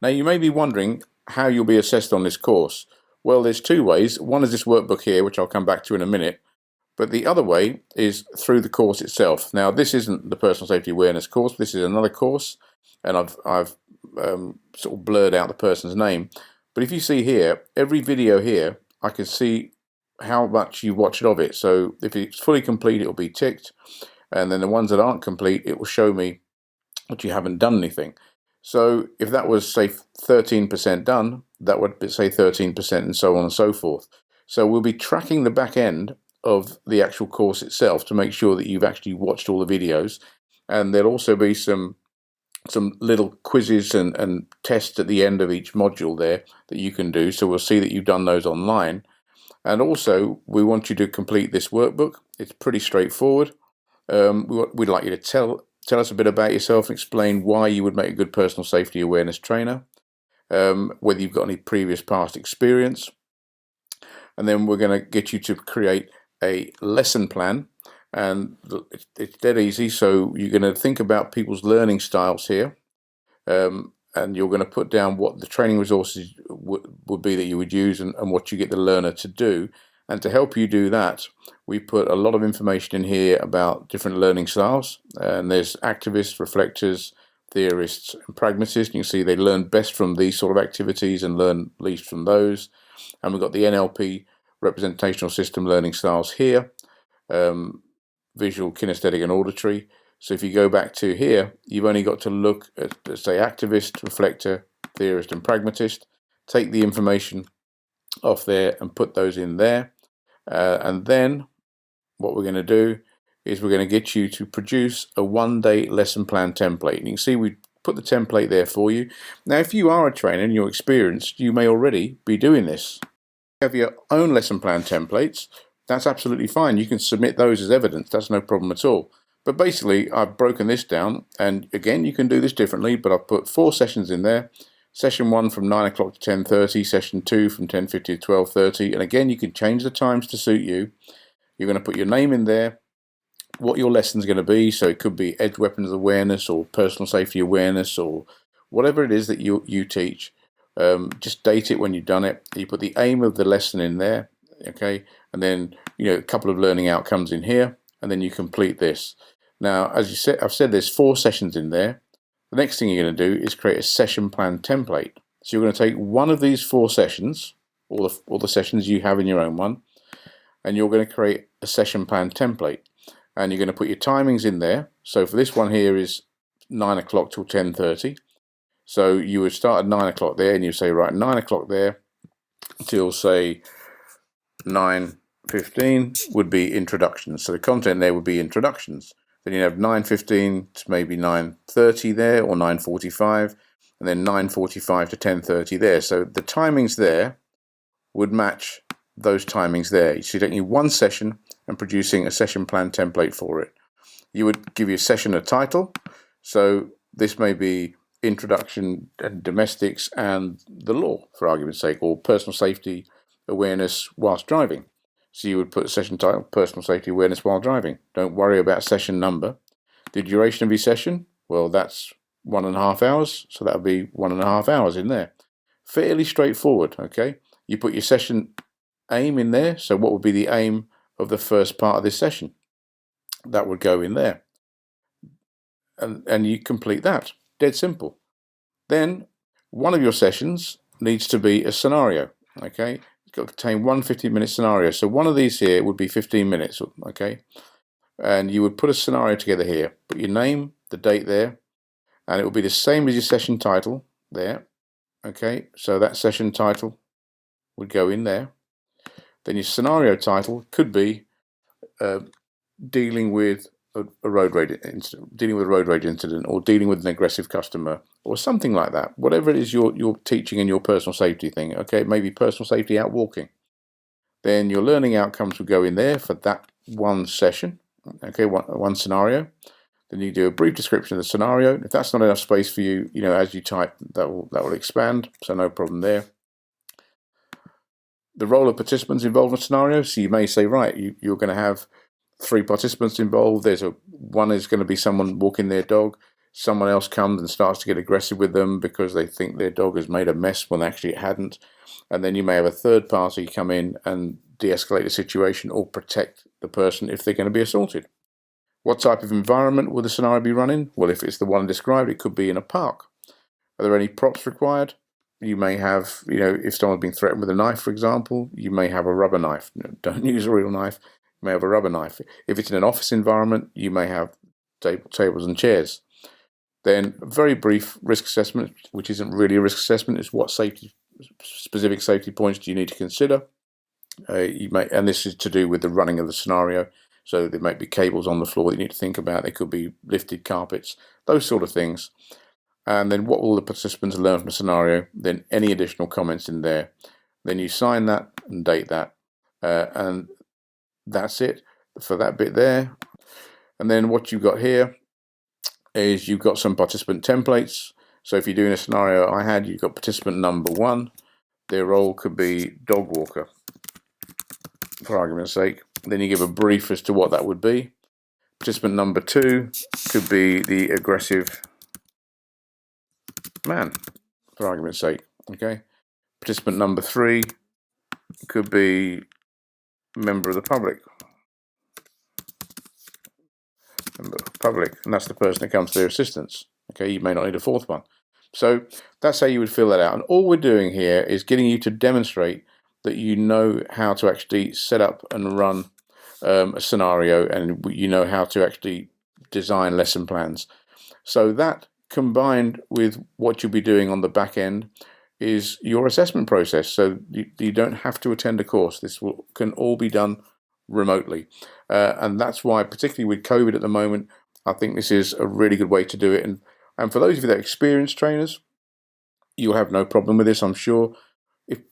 Now you may be wondering how you'll be assessed on this course. Well, there's two ways. One is this workbook here, which I'll come back to in a minute. But the other way is through the course itself. Now, this isn't the Personal Safety Awareness course. This is another course, and I've sort of blurred out the person's name. But if you see here, every video here, I can see how much you watched of it. So if it's fully complete, it will be ticked. And then the ones that aren't complete, it will show me that you haven't done anything. So if that was, say, 13% done, that would say 13% and so on and so forth. So we'll be tracking the back end of the actual course itself to make sure that you've actually watched all the videos. And there'll also be some little quizzes and tests at the end of each module there that you can do. So we'll see that you've done those online. And also, we want you to complete this workbook. It's pretty straightforward. We'd like you to tell us a bit about yourself and explain why you would make a good personal safety awareness trainer, whether you've got any previous past experience. And then we're going to get you to create a lesson plan, and it's dead easy. So you're going to think about people's learning styles here, and you're going to put down what the training resources would be that you would use and what you get the learner to do. And to help you do that, we put a lot of information in here about different learning styles. And there's activists, reflectors, theorists, and pragmatists. You can see they learn best from these sort of activities and learn least from those. And we've got the NLP, representational system learning styles here, visual, kinesthetic, and auditory. So if you go back to here, you've only got to look at, let's say, activist, reflector, theorist, and pragmatist. Take the information off there and put those in there. And then what we're going to do is we're going to get you to produce a one-day lesson plan template. And you can see we put the template there for you. Now, if you are a trainer and you're experienced, you may already be doing this. If you have your own lesson plan templates, that's absolutely fine. You can submit those as evidence. That's no problem at all. But basically, I've broken this down, and again, you can do this differently, but I've put 4 sessions in there. Session 1 from 9 o'clock to 10:30, session 2 from 10:50 to 12:30, and again, you can change the times to suit you. You're going to put your name in there, what your lesson's going to be, so it could be edge weapons awareness or personal safety awareness or whatever it is that you teach. Just date it when you've done it. You put the aim of the lesson in there, okay, and then a couple of learning outcomes in here, and then you complete this. Now, as you said, I've said there's 4 sessions in there. The next thing you're going to do is create a session plan template. So you're going to take one of these 4 sessions, all the sessions you have in your own one, and you're going to create a session plan template. And you're going to put your timings in there. So for this one here is 9 o'clock till 10:30. So you would start at 9 o'clock there, and you say, right, 9 o'clock there till, say, 9:15 would be introductions. So the content there would be introductions. Then you have 9:15 to maybe 9:30 there, or 9:45, and then 9:45 to 10:30 there. So the timings there would match those timings there. So you're taking one session and producing a session plan template for it. You would give your session a title. So this may be Introduction and Domestics and the Law, for argument's sake, or Personal Safety Awareness whilst driving. So you would put a session title, Personal Safety Awareness while driving. Don't worry about session number. The duration of your session, well, that's 1.5 hours, so that'll be 1.5 hours in there. Fairly straightforward, okay? You put your session aim in there, so what would be the aim of the first part of this session? That would go in there. And you complete that. Dead simple. Then one of your sessions needs to be a scenario, okay? It's got to contain one 15-minute scenario. So one of these here would be 15 minutes, okay? And you would put a scenario together here. Put your name, the date there, and it will be the same as your session title there, okay? So that session title would go in there. Then your scenario title could be dealing with a road rage incident, or dealing with an aggressive customer, or something like that. Whatever it is you're teaching in your personal safety thing, okay, maybe personal safety out walking. Then your learning outcomes will go in there for that one session, okay, one scenario. Then you do a brief description of the scenario. If that's not enough space for you, as you type, that will expand, so no problem there. The role of participants involved in a scenario. So you may say, right, you're going to have 3 participants involved. One is going to be someone walking their dog. someone else comes and starts to get aggressive with them because they think their dog has made a mess when actually it hadn't. And then you may have a third party come in and de-escalate the situation or protect the person if they're going to be assaulted. What type of environment will the scenario be run in? Well, if it's the one described, it could be in a park. Are there any props required? You may have, if someone's been threatened with a knife, for example, you may have a rubber knife. Don't use a real knife. You may have a rubber knife. If it's in an office environment, you may have tables and chairs. Then a very brief risk assessment, which isn't really a risk assessment, is what specific safety points do you need to consider. And this is to do with the running of the scenario. So there might be cables on the floor that you need to think about. There could be lifted carpets, those sort of things. And then what will the participants learn from the scenario? Then any additional comments in there. Then you sign that and date that. And that's it for that bit there. And then what you've got here is you've got some participant templates. So if you're doing a scenario I had, you've got participant number 1. Their role could be dog walker, for argument's sake. Then you give a brief as to what that would be. Participant number 2 could be the aggressive man, for argument's sake. Okay. Participant number 3 could be member of the public. And that's the person that comes to their assistance. Okay, you may not need a fourth one. So that's how you would fill that out. And all we're doing here is getting you to demonstrate that you know how to actually set up and run a scenario, and you know how to actually design lesson plans. So that, combined with what you'll be doing on the back end, is your assessment process. So you don't have to attend a course. This can all be done remotely. And that's why, particularly with COVID at the moment, I think this is a really good way to do it. And for those of you that are experienced trainers, you'll have no problem with this, I'm sure.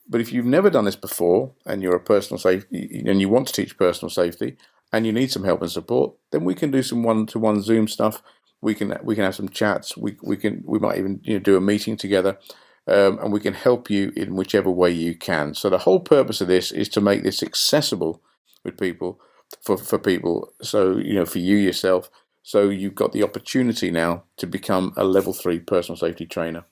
But if you've never done this before and you're a personal safety and you want to teach personal safety and you need some help and support, then we can do some one-to-one Zoom stuff. We can have some chats. We might even do a meeting together, and we can help you in whichever way you can. So the whole purpose of this is to make this accessible with people, for people. So for you yourself. So you've got the opportunity now to become a level 3 personal safety trainer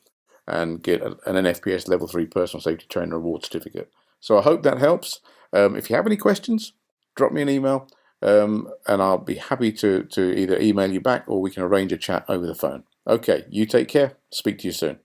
and get an NFPS level 3 personal safety trainer award certificate. So I hope that helps. If you have any questions, drop me an email, and I'll be happy to either email you back or we can arrange a chat over the phone. Okay, you take care. Speak to you soon.